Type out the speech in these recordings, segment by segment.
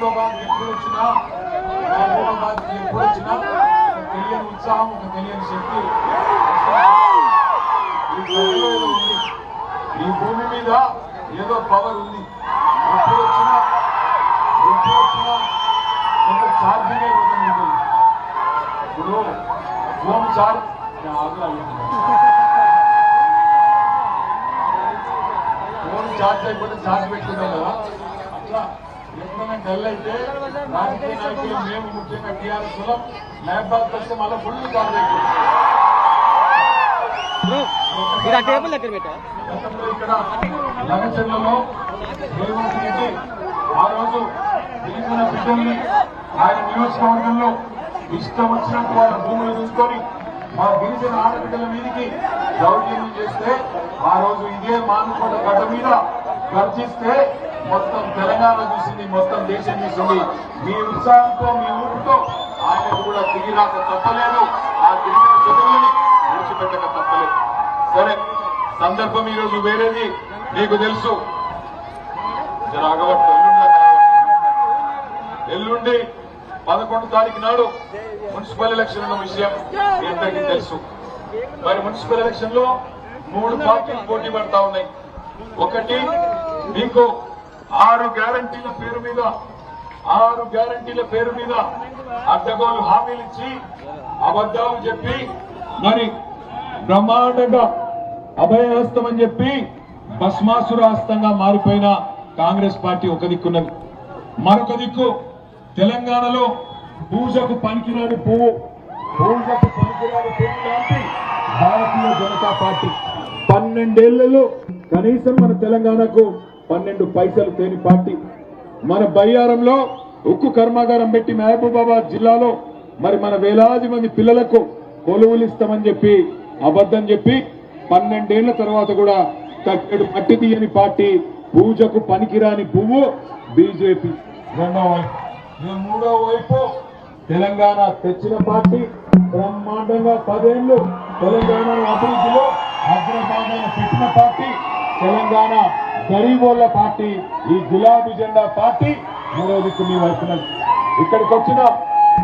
మహబూబాబాద్ ఎప్పుడు వచ్చినా తెలియని ఉత్సాహం, ఒక తెలియని శక్తి ఈ భూమి మీద ఏదో పవర్ ఉంది. ఎప్పుడు వచ్చినా కొంత ఛార్జింగ్ అయిపోతుంది. ఇప్పుడు ఫోన్ ఛార్జ్ అయిపోతే ఛార్జ్ పెట్టుకుంటాం కదా, అట్లా ఎప్పుడైనా డల్ అయితే రాజకీయ నాయకులు మేము ముఖ్యంగా టీఆర్ఎస్ కులం మహబాద్ వస్తే మళ్ళీ ఫుల్ ఛార్జ్ అయిపోతుంది. ఇక్కడ లగచర్లలో రేవంత్ రెడ్డి ఆ రోజు గిరిజన బిడ్డల్ని ఆయన నియోజకవర్గంలో ఇష్టం వచ్చినట్టు వాళ్ళ భూములు చూసుకొని మా గిరిజన ఆడబిడ్డల మీదకి దౌర్జన్యం చేస్తే ఆ రోజు ఇదే మానుకోట గడ్డ మీద గర్జిస్తే మొత్తం తెలంగాణ చూసింది, మొత్తం దేశం చూసింది. మీ ఉత్సాహంతో మీ ఊపితో ఆయనకు కూడా తిరిగిరాక తప్పలేదు, ఆ గిరిజన చదువులని విడిచిపెట్టక తప్పలేదు. సరే, సందర్భం ఈరోజు వేరేది మీకు తెలుసు. ఎల్లుండి 11వ తారీఖు నాడు మున్సిపల్ ఎలక్షన్ ఉన్న విషయం మీ అందరికీ తెలుసు. మరి మున్సిపల్ ఎలక్షన్ లో 3 పార్టీలు పోటీ పడతా ఉన్నాయి. ఒకటి, మీకు 6 గ్యారంటీల పేరు మీద అడ్డగోలు హామీలు ఇచ్చి అబద్దాలు చెప్పి మరి బ్రహ్మాండంగా అభయహస్తం అని చెప్పి భస్మాసురహస్తంగా మారిపోయిన కాంగ్రెస్ పార్టీ ఒక దిక్కున్నది. మరొక దిక్కు తెలంగాణలో పూజకు పనికిరాని పువ్వు లాంటి భారతీయ జనతా పార్టీ 12 ఏళ్లలో కనీసం మన తెలంగాణకు 12 పైసలు తేని పార్టీ. మన బయ్యారంలో ఉక్కు కర్మాగారం పెట్టి మహబూబాబాద్ జిల్లాలో మరి మన వేలాది మంది పిల్లలకు కొలువులు ఇస్తామని చెప్పి అబద్ధం చెప్పి 12 ఏళ్ల తర్వాత కూడా తగ్గడు పట్టి తీయని పార్టీ, పూజకు పనికిరాని పువ్వు బీజేపీ. మూడో వైపు తెలంగాణ తెచ్చిన పార్టీ, బ్రహ్మాండంగా 10 ఏళ్లు తెలంగాణ అభివృద్ధిలో అగ్రభాగాన పెట్టిన పార్టీ, తెలంగాణ గరీబోళ్ల పార్టీ, ఈ గులాబీ జెండా పార్టీ. మూడో దిక్కు మీ వైపున్నది. ఇక్కడికి వచ్చిన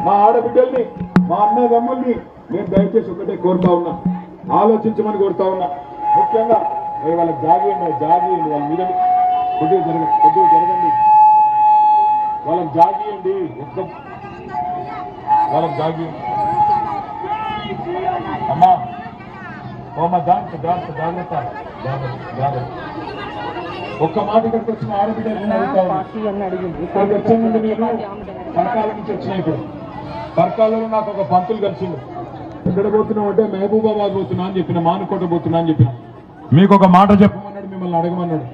మా ఆడబిడ్డల్ని, మా అన్నదమ్ముల్ని నేను దయచేసి ఒకటే కోరుతా ఉన్నా, ఆలోచించమని కోరుతా ఉన్నా. ముఖ్యంగా వాళ్ళకి జాగేయండి, వాళ్ళ మీద కొద్దిగా జరగండి, వాళ్ళకి జాగేయండి, వాళ్ళకి జాగేయండి. అమ్మా జాగ్రత్త. ఒక్క మాట ఇక్కడికి వచ్చిన ఆడబిడ్డలు వచ్చే ముందు నేను పరకాల నుంచి వచ్చిన, ఇప్పుడు పరకాలలో నాకు ఒక పంతులు కలిసిండు. ఎక్కడ పోతున్నావు అంటే మహబూబాబాద్ పోతున్నా అని చెప్పిన, మానుకోట పోతున్నా అని చెప్పిన. మీకు ఒక మాట చెప్పమన్నాడు, మిమ్మల్ని అడగమన్నాడు.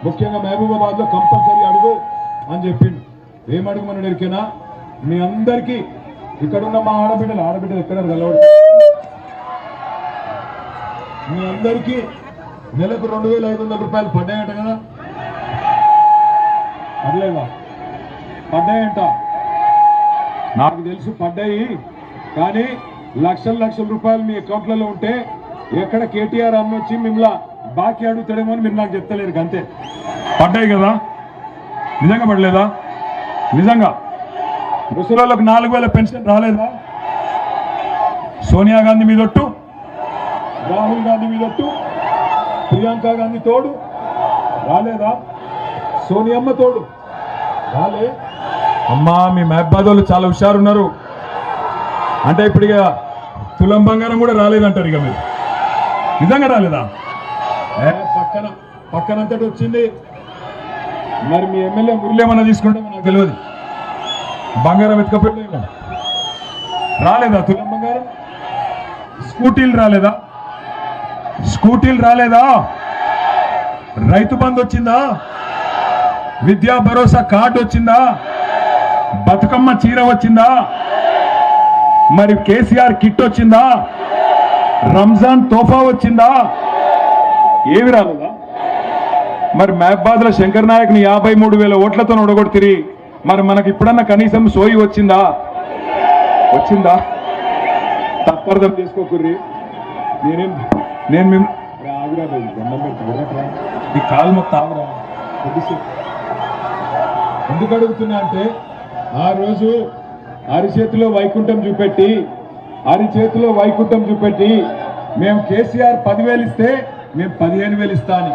ముఖ్యంగా మహబూబాబాద్ లో కంపల్సరీ అడుగు అని చెప్పిండు. ఏం అడగమన్నాడు ఎరికేనా? మీ అందరికీ ఇక్కడున్న మా ఆడబిడ్డలు ఎక్కడ కలవడు, మీ అందరికీ నెలకు 2500 రూపాయలు పడ్డాయట కదా, పడలేదా? పడ్డాయంట, నాకు తెలుసు పడ్డాయి. కానీ లక్షల రూపాయలు మీ అకౌంట్లలో ఉంటే ఎక్కడ కేటీఆర్ అన్న వచ్చి మిమ్మల్ని బాకీ అడుగుతాడేమో అని మీరు నాకు చెప్తలేరు. అంతే, పడ్డాయి కదా. నిజంగా పడలేదా? నిజంగా ముసలోళ్ళకు 4000 పెన్షన్ రాలేదా? సోనియా గాంధీ మీదొట్టు, రాహుల్ గాంధీ మీదొట్టు, ప్రియాంక గాంధీ తోడు రాలేదా? సోనియమ్మ తోడు రాలే? అమ్మా, మీ మహబాద్ వాళ్ళు చాలా హుషారున్నారు. అంటే ఇప్పుడు ఇక తులం బంగారం కూడా రాలేదంటారు. ఇక మీరు నిజంగా రాలేదా? పక్కనంతటి వచ్చింది. మరి మీ ఎమ్మెల్యే మురళి ఏమన్నా తీసుకుంటే నాకు తెలియదు. బంగారం ఎత్తుకపోయింది, రాలేదా? తులం బంగారం. స్కూటీలు రాలేదా? రైతు బంధు వచ్చిందా? విద్యా భరోసా కార్డు వచ్చిందా? బతుకమ్మ చీర వచ్చిందా? మరి కేసీఆర్ కిట్ వచ్చిందా? రంజాన్ తోఫా వచ్చిందా? ఏవి రాలేదా? మరి మహబాద్ లో శంకర్ నాయక్ ని 53,000 ఓట్లతో ఓడగొడుతుంది. మరి మనకి ఇప్పుడన్నా కనీసం సోయి వచ్చిందా? తప్పర్థం చేసుకోకుర్రి. నేను ఆగురా, ఈ కాలు మొత్తం ఆగురా, కొద్దిసేపు ఎందుకు అడుగుతున్నా అంటే ఆ రోజు అరిచేతిలో వైకుంఠం చూపెట్టి మేము కేసీఆర్ 10,000 ఇస్తే మేము 15,000 ఇస్తా అని,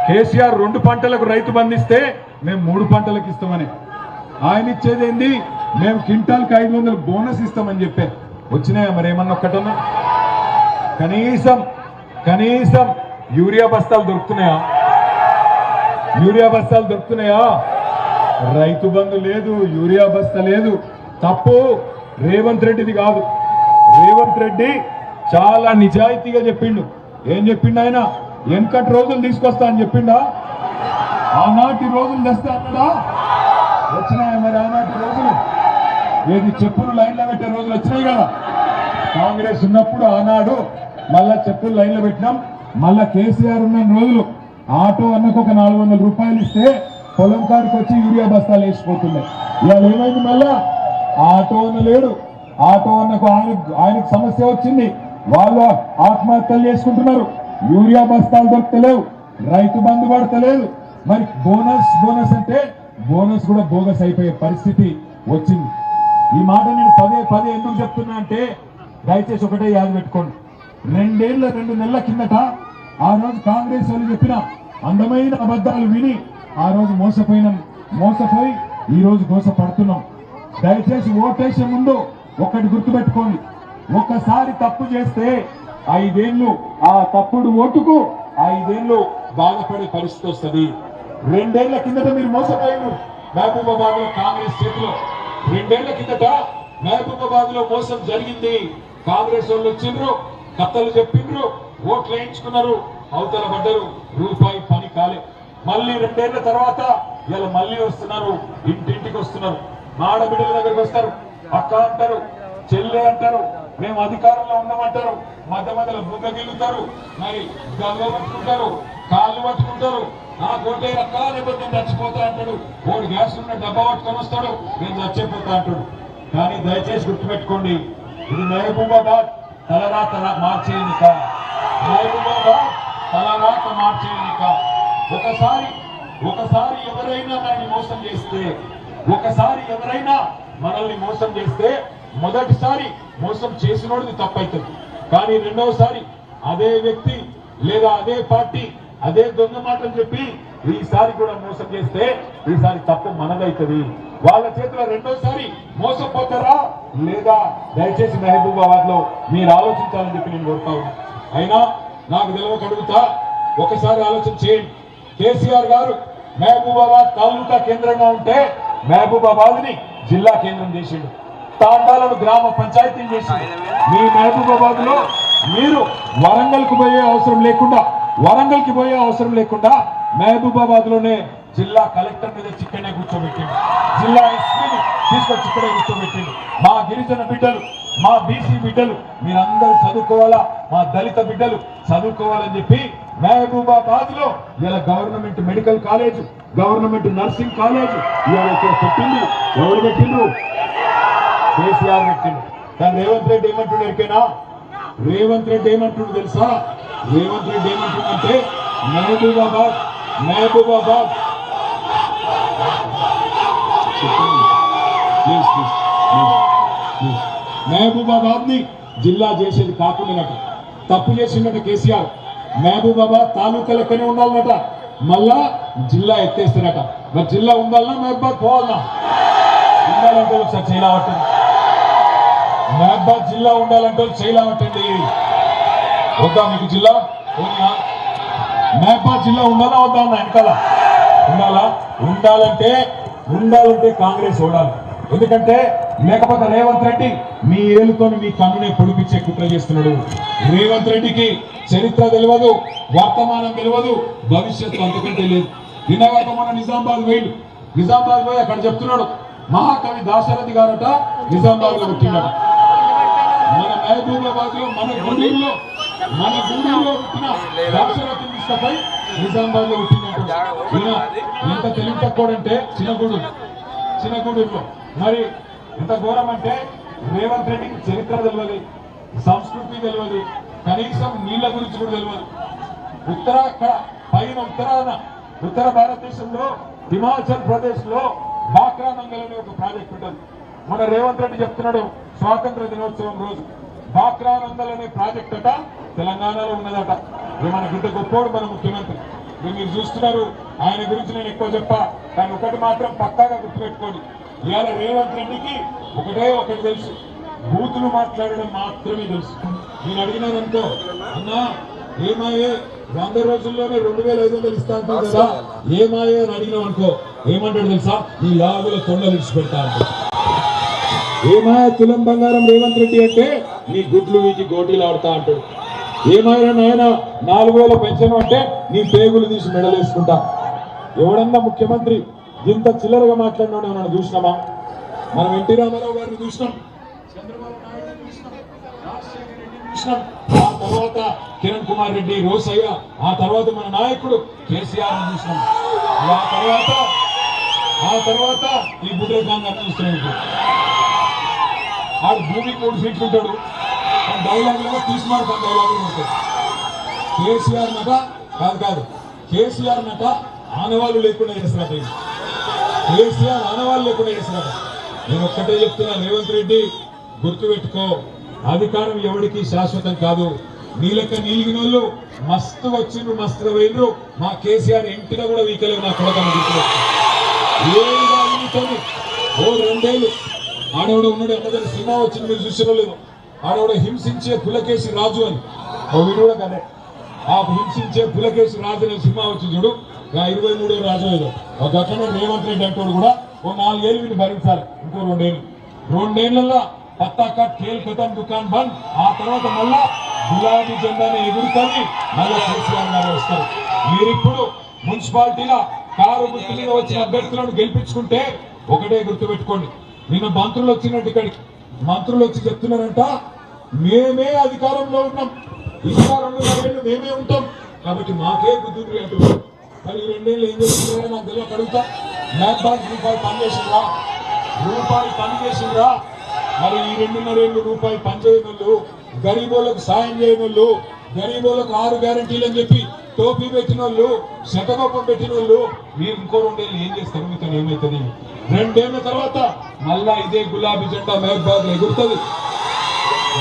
కేసీఆర్ 2 పంటలకు రైతు బంధిస్తే మేము 3 పంటలకు ఇస్తామని, ఆయన ఇచ్చేది ఏంది మేము క్వింటాల్కి 500 బోనస్ ఇస్తామని చెప్పే వచ్చినాయా? మరి ఏమన్నా ఒక్కటన్నా కనీసం యూరియా బస్తాలు దొరుకుతున్నాయా? రైతు బంధు లేదు, యూరియా బస్తా లేదు. తప్పు రేవంత్ రెడ్డిది కాదు. రేవంత్ రెడ్డి చాలా నిజాయితీగా చెప్పిండు. ఏం చెప్పిండు ఆయన? వెనకటి రోజులు తీసుకొస్తా అని చెప్పిండా? ఆనాటి రోజులు తెస్తా అన్నాడా? వచ్చినాయా మరి ఆనాటి రోజులు? ఏది చెప్పులు లైన్లో పెట్టే రోజులు వచ్చినాయి కదా. కాంగ్రెస్ ఉన్నప్పుడు ఆనాడు మళ్ళా చెప్పులు లైన్లో పెట్టినాం. మళ్ళా కేసీఆర్ ఉన్న రోజులు ఆటో అన్నకు ఒక 400 రూపాయలు ఇస్తే పొలం కాడికి వచ్చి యూరియా బస్తాలు వేసిపోతున్నాయి. ఇవాళ ఏమైంది? మళ్ళా ఆటో అన్న లేడు. ఆటో అన్నకు ఆయనకు సమస్య వచ్చింది, వాళ్ళు ఆత్మహత్యలు చేసుకుంటున్నారు. యూరియా బస్తాలు దొరకలేవు, రైతు బంధు పడతలేదు. మరి బోనస్ అంటే బోనస్ కూడా బోగస్ అయిపోయే పరిస్థితి వచ్చింది. ఈ మాట నేను పదే ఎందుకు చెప్తున్నా అంటే దయచేసి ఒకటే యాద పెట్టుకోండి. 2 నెలల కిందట ఆ రోజు కాంగ్రెస్ వాళ్ళు చెప్పిన అందమైన అబద్ధాలు విని ఆ రోజు మోసపోయి ఈ రోజు గోసపడుతున్నాం. దయచేసి ఓటేసే ముందు ఒకటి గుర్తుపెట్టుకోండి, ఒక్కసారి తప్పు చేస్తే 5 ఏళ్ళు ఆ తప్పుడు ఓటుకు 5 ఏళ్ళు బాధపడే పరిస్థితి వస్తుంది. 2 ఏళ్ల కిందట మీరు మోసపోయారు మహబూబాబాద్ లో కాంగ్రెస్ చేతిలో. 2 ఏళ్ల కిందట మహబూబాబాద్ లో మోసం జరిగింది. కాంగ్రెస్ వాళ్ళు వచ్చిండ్రు, కథలు చెప్పిండ్రు, ఓట్లు వేయించుకున్నారు, అవతల పడ్డరు, రూపాయి పని కాలే. మళ్ళీ 2 ఏళ్ల తర్వాత ఇలా మళ్ళీ వస్తున్నారు, ఇంటింటికి వస్తున్నారు. మాడబిడ్డల దగ్గరకు వస్తారు, అక్క అంటారు, చెల్లె అంటారు, మేము అధికారంలో ఉన్నామంటారు. మధ్యలో బుగ్గ గిల్లుతారు, మరి గల్వ పట్టుకుంటారు, కాళ్ళు పట్టుకుంటారు. నా కోటే రక్క లేకపోతే నేను చచ్చిపోతా అంటాడు. 3 గ్యాస్ ఉన్న డబ్బా పట్టుకొని వస్తాడు, నేను చచ్చిపోతా అంటాడు. కానీ దయచేసి గుర్తుపెట్టుకోండి, ఇది మహబూబాబాద్ తలరాత మార్చే ఎన్నిక. మహబూబాబాద్ తలరాత మార్చే ఎన్నిక. ఒకసారి ఎవరైనా మనల్ని మోసం చేస్తే, మనల్ని మోసం చేస్తే మొదటిసారి మోసం చేసినోడిది తప్పైతుంది. కానీ రెండవసారి అదే వ్యక్తి లేదా అదే పార్టీ అదే దొంగ మాటలు చెప్పి ఈసారి కూడా మోసం చేస్తే ఈసారి తప్పు మనదైతుంది. వాళ్ళ చేతిలో రెండోసారి మోసపోతారా లేదా? దయచేసి మహబూబాబాద్ లో మీరు ఆలోచించాలని చెప్పి నేను కోరుతా ఉన్నా. అయినా నాకు తెలియక అడుగుతా, ఒకసారి ఆలోచన చేయండి. కేసీఆర్ గారు మహబూబాబాద్ తాలూకా కేంద్రంగా ఉంటే మహబూబాబాద్ ని జిల్లా కేంద్రం చేసిండు, తాండాలను గ్రామ పంచాయతీలు చేసిండు. మీ మహబూబాబాద్ లో మీరు వరంగల్కి పోయే అవసరం లేకుండా మహబూబాబాద్ లోనే జిల్లా కలెక్టర్ మీద చిక్కనే కూర్చోబెట్టిండు, జిల్లా ఎస్పీని తీసుకొచ్చి ఇక్కడే కూర్చోబెట్టిండు. మా గిరిజన బిడ్డలు, మా బీసీ బిడ్డలు మీరందరూ చదువుకోవాలా, మా దళిత బిడ్డలు చదువుకోవాలని చెప్పి మహబూబాబాద్ లో ఇలా government medical college, government nursing college పెట్టింది. ఎవరు పెట్టిండ్రు? కేసీఆర్ పెట్టిండు. కానీ రేవంత్ రెడ్డి ఏమంటుండే ఎరికేనా? రేవంత్ రెడ్డి ఏమంటుండు తెలుసా? రేవంత్ రెడ్డి ఏమంటుండంటే మహబూబాబాద్ ని జిల్లా చేసేది కాకుండా తప్పు చేసిందట కేసీఆర్. మహబూబాబాద్ తాలూకా లెక్కనే ఉండాలన్నట, మళ్ళా జిల్లా ఎత్తేస్తారట. మరి జిల్లా ఉండాలన్నా మహబూబాద్ పోవాలన్నా? ఉండాలంటే ఒకసారి చేయలేవట్టండి. మహబూబాద్ జిల్లా ఉండాలంటే చేయలేవట్టండి. వద్దా మీకు జిల్లా? మహబూబాద్ జిల్లా ఉండాలా వద్దా అన్న? వెనకాల ఉండాలంటే కాంగ్రెస్ ఓడాలి. ఎందుకంటే లేకపోతే రేవంత్ రెడ్డి మీ ఏలుతో మీ కన్నునే పొడిపించే కుట్ర చేస్తున్నాడు. రేవంత్ రెడ్డికి చరిత్ర తెలియదు, వర్తమానం తెలియదు, భవిష్యత్తు అంతకంటే లేదు. నిన్నగాక మన నిజామాబాద్ పోయి అక్కడ చెప్తున్నాడు, మహాకవి దాశరథి గారట నిజామాబాద్ లో పుట్టినాడు. మన మహబూబాబాద్ లో మన గూడూరులో పుట్టిన దాశరథి తీసుకపోయి నిజామాబాద్ లో పుట్టినట్టు. ఎంత తెలివి తక్కువడంటే చిన్నగూడూరులో మరి ఎంత ఘోరం అంటే రేవంత్ రెడ్డికి చరిత్ర తెలియదు, సంస్కృతి తెలియదు, కనీసం నీళ్ల గురించి కూడా తెలియదు. ఉత్తర భారతదేశంలో హిమాచల్ ప్రదేశ్ లో బాక్రా నంగల్ అనే ఒక ప్రాజెక్ట్ ఉంటుంది. మన రేవంత్ రెడ్డి చెప్తున్నాడు స్వాతంత్ర దినోత్సవం రోజు బాక్రా నంగల్ అనే ప్రాజెక్ట్ అట తెలంగాణలో ఉన్నదట. మన గిడ్డ గొప్పోడు మన ముఖ్యమంత్రి. మీరు చూస్తున్నారు, ఆయన గురించి నేను ఎక్కువ చెప్పా, కానీ ఒకటి మాత్రం పక్కాగా గుర్తుపెట్టుకోండి. ఇవాళ రేవంత్ రెడ్డికి ఒకటి తెలుసు, బూతులు మాట్లాడడం మాత్రమే తెలుసు. నేను అడిగినాననుకో, అన్నా ఏమాయే 100 రోజుల్లోనే 2500 ఇస్తా అంటారు కదా, ఏమాయే అని అడిగినాం అనుకో, ఏమంటాడు తెలుసా, ఈ లాగుల తొండలు ఇచ్చి పెడతా అంటాడు. ఏమాయ తులం బంగారం రేవంత్ రెడ్డి అంటే నీ గుడ్లు వీచి గోటీలు ఆడుతా అంటాడు. ఏమైనా నాయన 4000 పెన్షన్ అంటే నీ పేగులు తీసి మెడలేసుకుంటా. ఎవడన్నా ముఖ్యమంత్రి ఇంత చిల్లరగా మాట్లాడినాడు మనం చూసినామా? మనం ఎన్టీ రామారావు గారిని చూసినాం, చంద్రబాబు నాయుడు చూసినాం, రాజశేఖర రెడ్డి చూసినాం, ఆ తర్వాత కిరణ్ కుమార్ రెడ్డి, రోసయ్య, ఆ తర్వాత మన నాయకుడు కేసీఆర్ చూసినాం, ఆ తర్వాత ఈ బుడ్రేఖాన్ గారిని చూస్తున్నాం. ఆడు భూమికి 3 ఫీట్లు ఉంటాడు, డైలాగులో తీసుమాడుతాం డైలాగులు ఉంటాయి. కేసీఆర్ నట కాదు కేసీఆర్ నట ఆనవాళ్ళు లేకుండా చేస్తున్నట్టు, కేసీఆర్ ఆనవాళ్ళు లేకుండా చేస్తున్నట్టు. నేను ఒక్కటే చెప్తున్నా, రేవంత్ రెడ్డి గుర్తుపెట్టుకో, అధికారం ఎవరికి శాశ్వతం కాదు. నీలక నీలిగినోళ్ళు మస్తు వచ్చిండ్రు, మస్తుగా పోయిండ్రు. మా కేసీఆర్ ఇంటిగా కూడా వీకలేవు. నా కొడకని గుర్తుపెట్టు. ఏమిగా అడుగుతుంది ఓ 2 ఏళ్ళు ఆడవిడ ఉన్నాడు. అన్నదాన్ని సినిమా వచ్చింది, మీరు చూసినా లేదు. ఆడవిడ హింసించే పులకేసి రాజు అని ఓ వీడు కూడా కదే. ఆ హింసించే పులకేసి రాజు అనే సినిమా వచ్చింది చూడు, 23వ రాజు ఏదో ఒక అట్లనే రేవంత్ రెడ్డి అంటాడు కూడా ఓ 4 ఏళ్ళు వీళ్ళు భరించాలి. ఇంకో 2 ఏళ్ళు, 2 ఏళ్లలో పత్తా కట్ ఖేల్ ఖతం దుకాన్ బంద్. ఆ తర్వాత మళ్ళా గులాబీ జెండాని ఎగురుతాని మళ్ళా కేసీఆర్ గారు వస్తారు. మీరిప్పుడు మున్సిపాలిటీలో కారు గుర్తు మీద వచ్చిన అభ్యర్థులను గెలిపించుకుంటే ఒకటే గుర్తుపెట్టుకోండి, నిన్న మంత్రులు వచ్చినట్టు ఇక్కడికి మంత్రులు వచ్చి చెప్తున్నారంట, మేమే అధికారంలో ఉన్నాం, ఇంకా 2.5 ఏళ్ళు మేమే ఉంటాం, కాబట్టి మాకే బుద్ధి అంటున్నారు. మరి 2 ఏళ్ళు ఏం చేస్తున్నారో నాకు తెలియక అడుగుతా. మ్యాప్ బాక్స్ రూపాయి పనిచేసిండ్రా? మరి ఈ 2.5 ఏళ్ళు రూపాయి పనిచేయని వాళ్ళు, గరీబోళ్ళకు సాయం చేయని వాళ్ళు, గరీబోళ్ళకు 6 గ్యారంటీలు అని చెప్పి టోపీ పెట్టిన వాళ్ళు, శతకోపం పెట్టిన వాళ్ళు, మీరు ఇంకో 2 ఏళ్ళు ఏం చేస్తారు? మీతో ఏమవుతుంది? 2 ఏళ్ల తర్వాత మళ్ళా ఇదే గులాబీ జెండా మహబాద్ ఎగురుతుంది.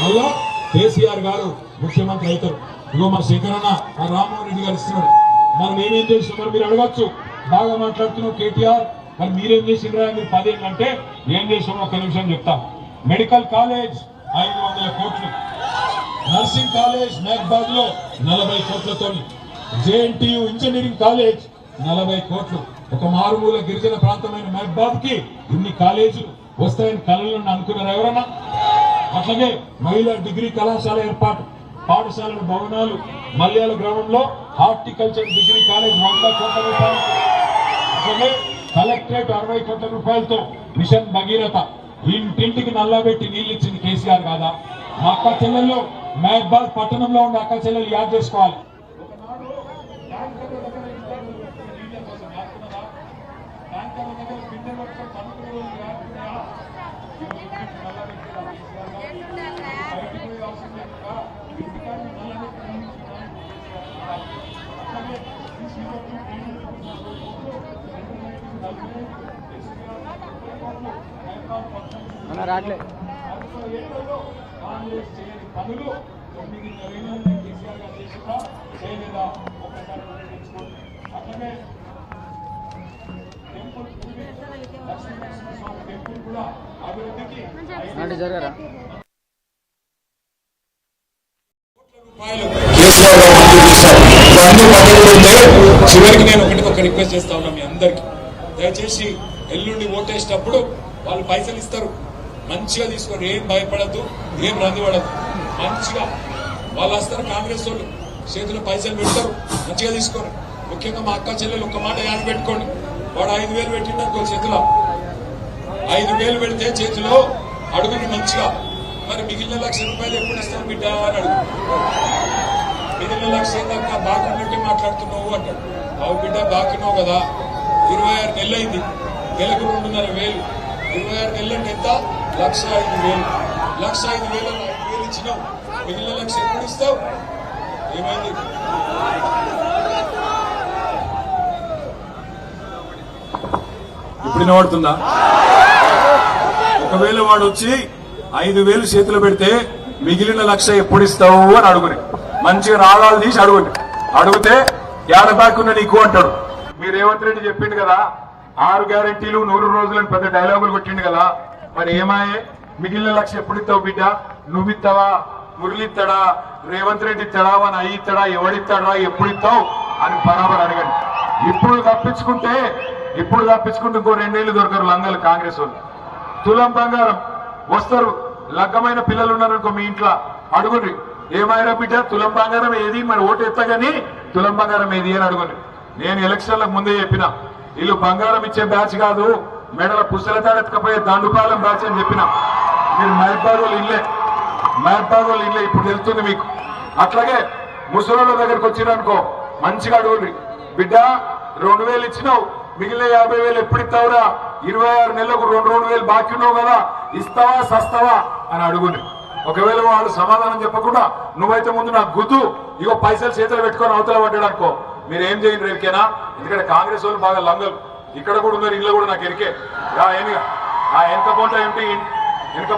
మళ్ళా కేసీఆర్ గారు ముఖ్యమంత్రి అవుతారు. ఇగో మన శేఖరన్న ఆ రామ్మోహన్ రెడ్డి గారు ఇస్తున్నాడు. మనం ఏమేం చేస్తాం? మరి మీరు అడగచ్చు, బాగా మాట్లాడుతున్నావు కేటీఆర్, మరి మీరేం చేసిండ్రా? మీరు 10 ఏళ్ళు అంటే ఏం చేసామో ఒక నిమిషం చెప్తా. మెడికల్ కాలేజ్ 500 కోట్లు, నర్సింగ్ కాలేజ్ మహబాద్ లో 40 కోట్లతో, జేఎన్టీయూ ఇంజనీరింగ్ కాలేజ్ 40 కోట్లు. ఒక మారుమూల గిరిజన ప్రాంతమైన మహబాద్ కి ఇన్ని కాలేజీలు వస్తాయని కళలు అనుకున్నారు ఎవరన్నా? అట్లాగే మహిళా డిగ్రీ కళాశాల ఏర్పాటు, పాఠశాలల భవనాలు, మల్యాల గ్రామంలో హార్టికల్చర్ డిగ్రీ కాలేజ్ 100 కోట్ల రూపాయలు. అట్లాగే కలెక్టరేట్ 60 కోట్ల రూపాయలతో మిషన్ భగీరథ, ఇంటింటికి నల్లబెట్టి నీళ్ళు ఇచ్చింది కేసీఆర్ కాదా? మా అక్క చెల్లెల్లో మహబాద్ పట్టణంలో ఉన్న అక్క చెల్లెలు యాద్ చేసుకోవాలి. రాట్లే పనులు 9.5 ఏళ్ళు కేసీఆర్ గారు చేసినా చేయలేదా? ఒక్కసారి అట్లనే టెంపుల్ కూడా అభివృద్ధికి జరగరా చివరికి నేను ఒక రిక్వెస్ట్ చేస్తా ఉన్నా మీ అందరికి, దయచేసి ఎల్లుండి ఓటేసేటప్పుడు వాళ్ళు పైసలు ఇస్తారు, మంచిగా తీసుకోండి, ఏం భయపడద్దు, ఏం రందిపడద్దు. మంచిగా వాళ్ళు వస్తారు, కాంగ్రెస్ వాళ్ళు చేతిలో పైసలు పెడతారు, మంచిగా తీసుకోండి. ముఖ్యంగా మా అక్క చెల్లెలు ఒక్క మాట యాద పెట్టుకోండి, వాడు 5,000 పెట్టిండనుకో చేతిలో, 5,000 పెడితే చేతిలో అడుగుని మంచిగా, మరి మిగిలిన 1,00,000 రూపాయలు ఎప్పుడు ఇస్తాం బిడ్డ అని అడుగు. మిగిలిన 1,00,000 దాకా బాగున్నట్టే మాట్లాడుతున్నావు అంటాడు. అవు బిడ్డ బాగున్నావు కదా, 26 నెలలు అయింది, నెలకు 2,500, 26 నెలలు అంటే ఎంత? 1,05,000. 1,05,000 5,000 ఇచ్చినావు, మిగిలిన 1,00,000 ఎప్పుడు ఇస్తావు? ఏమైంది? ఇప్పుడు వినబడుతుందా? ఒకవేళ వాడు వచ్చి 5,000 చేతులు పెడితే మిగిలిన 1,00,000 ఎప్పుడు ఇస్తావు అని అడుగుని, మంచిగా నాళాలు తీసి అడుగుని, అడిగితే ఏడబాకున్న నీకు అంటాడు. మీరు రేవంత్ రెడ్డి చెప్పిండు కదా 6 గ్యారెంటీలు 100 రోజులని పెద్ద డైలాగులు కొట్టిండు కదా, మరి ఏమాయే మిగిలిన 1,00,000 ఎప్పుడు ఇస్తావు బిడ్డ? నువ్విస్తావా, మురళి ఇస్తాడా, రేవంత్ రెడ్డి ఇస్తాడా, మన అయ్యి ఇస్తాడా, ఎవడిస్తాడా, ఎప్పుడు ఇస్తావు అని బరాబర్ అడగండి. ఇప్పుడు తప్పించుకుంటే ఇంకో 2 ఏళ్ళు దొరకరు లంగలు కాంగ్రెస్ వాళ్ళు. తులం బంగారం వస్తారు, లగ్గమైన పిల్లలు ఉన్నారనుకో మీ ఇంట్లో, అడుగుండ్రి ఏమైనా బిడ్డ తులం బంగారం ఏది, మరి ఓటు ఎత్తగాని తులం బంగారం ఏది అని అడుగుండ్రి. నేను ఎలక్షన్లకు ముందే చెప్పిన, వీళ్ళు బంగారం ఇచ్చే బ్యాచ్ కాదు, మెడల పుస్తల తాడెత్తకపోయే దండుపాలెం బ్యాచ్ అని చెప్పిన. మీరు మహబాద్ వాళ్ళు ఇల్లే ఇప్పుడు తెలుస్తుంది మీకు. అట్లాగే ముసలోళ్ళ దగ్గరకు వచ్చిరనుకో మంచిగా అడుగుండ్రి, బిడ్డ 2,000 ఇచ్చినావు, మిగిలిన 50,000 ఎప్పుడు ఇస్తావురా, 26 నెలలకు 2,000 బాకీ ఉన్నావు కదా, ఇస్తావా సస్తావా అని అడుగుని. ఒకవేళ వాడు సమాధానం చెప్పకుండా నువ్వైతే ముందు నాకు గుద్దు, ఇగో పైసలు చేతులు పెట్టుకొని అవతల పడ్డాడు అనుకో, మీరేం చేయండి రేపుకేనా. ఎందుకంటే కాంగ్రెస్ వాళ్ళు బాగా లంగలు, ఇక్కడ కూడా ఉన్నారు, ఇల్లు కూడా నాకు ఎరికే. ఆ వెనక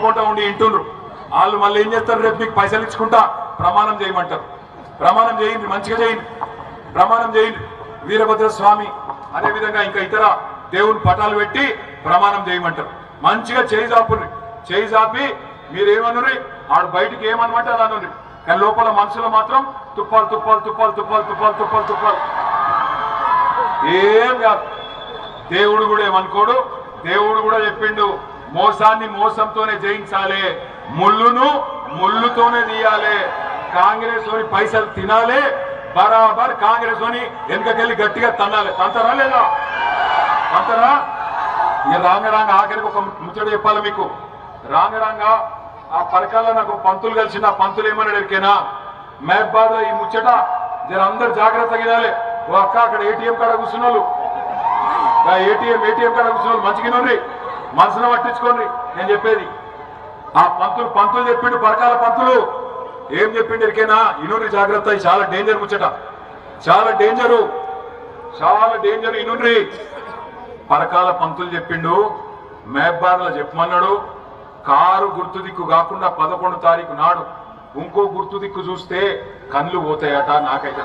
పూట ఉండి ఇంటుండ్రు వాళ్ళు. మళ్ళీ ఏం చేస్తారు, రేపు మీకు పైసలు ఇచ్చుకుంటా ప్రమాణం చేయమంటారు. ప్రమాణం చేయండి, మంచిగా చేయండి, ప్రమాణం చేయండి. వీరభద్ర స్వామి అదేవిధంగా ఇంకా ఇతర దేవుని పటాలు పెట్టి ప్రమాణం చేయమంటారు. మంచిగా చేయి చాపి మీరేమనురి, ఆడు బయటికి ఏమనమాట అలా అనురి, కానీ లోపల మనసులో మాత్రం తుప్పాలు. ఏం కాదు. దేవుడు కూడా ఏమనుకోడు. దేవుడు కూడా చెప్పిండు, మోసాన్ని మోసంతోనే జయించాలి, ముళ్ళును ముళ్ళుతోనే తీయాలి, కాంగ్రెస్ లోని పైసలు తినాలి, బరాబర్ కాంగ్రెస్ లోని వెనుకకెళ్ళి గట్టిగా తన్నాలి. తంతరా లేదా? తంతరా? ఇక రాంగ ఆఖరికి ఒక ముచ్చట చెప్పాలి మీకు. రాంగ ఆ పరకాల్లో నాకు పంతులు కలిసి, ఆ పంతులు ఏమన్నాడు ఎరికేనా, మహబాద్ ఈ ముచ్చట జర అందరు జాగ్రత్త గినాలి. ఓ అక్క అక్కడ ఏటీఎం కాడ కూర్చున్నోళ్ళు, ఏటీఎం కాడ కూర్చున్నోళ్ళు మంచిగినోర్రి, మనసులో పట్టించుకోండి నేను చెప్పేది. ఆ పంతులు చెప్పిండు, పరకాల పంతులు ఏం చెప్పిండు ఎరికేనా, ఇనుండ్రి జాగ్రత్త, చాలా డేంజర్ ముచ్చట, చాలా డేంజరు ఇనుండ్రి. పరకాల పంతులు చెప్పిండు, మహబాద్ లో చెప్పమన్నాడు, కారు గుర్తు దిక్కు కాకుండా 11 తారీఖు నాడు ఇంకో గుర్తు దిక్కు చూస్తే కళ్ళు పోతాయట. నాకైతే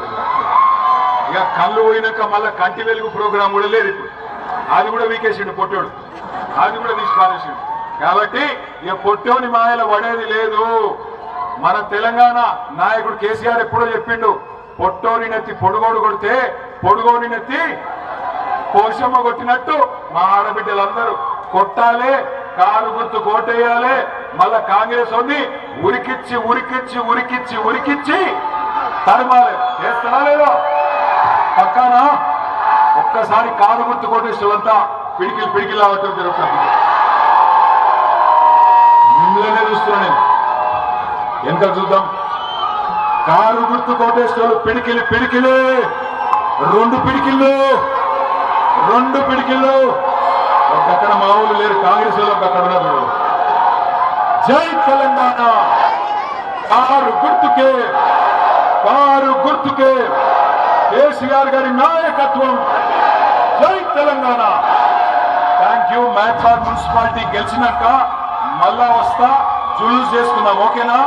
ఇక కళ్ళు పోయినాక మళ్ళా కంటి వెలుగు ప్రోగ్రాం కూడా లేదు ఇప్పుడు, అది కూడా వీకేసిండు పొట్టోడు, అది కూడా తీసి పారేసిండు. కాబట్టి ఇక పొట్టోని మాయల పడేది లేదు. మన తెలంగాణ నాయకుడు కేసీఆర్ ఎప్పుడో చెప్పిండు, పొట్టోని నెత్తి పొడుగోడు కొడితే పొడుగోని నెత్తి పోషమ్మ కొట్టినట్టు మా ఆడబిడ్డలందరూ కొట్టాలి, కారు గుర్తు కోటేయాలి, మళ్ళా కాంగ్రెస్ వాడిని ఉరికిచ్చి తరమాలి. చేస్తారా లేదా? పక్కన ఒక్కసారి కారు గుర్తు కోటేసేవాళ్ళంతా పిడికిలు అవటం జరుగుతుంది. మిమ్మల్నే చూస్తున్నా నేను, ఎంత చూద్దాం. కారు గుర్తు కోటేశ్వరులు పిడికిలి 2 పిడికిళ్ళు. అక్కడ మామూలు లేరు, కాంగ్రెస్ వాళ్ళు అక్కడ ఉన్నారు. జై తెలంగాణ, కారు గుర్తుకే కేసీఆర్ గారి నాయకత్వం. జై Telangana. Thank you. Mahabad municipality గెలిచినాక మళ్ళా వస్తా, జులుస్ చేసుకుందాం, ఓకేనా?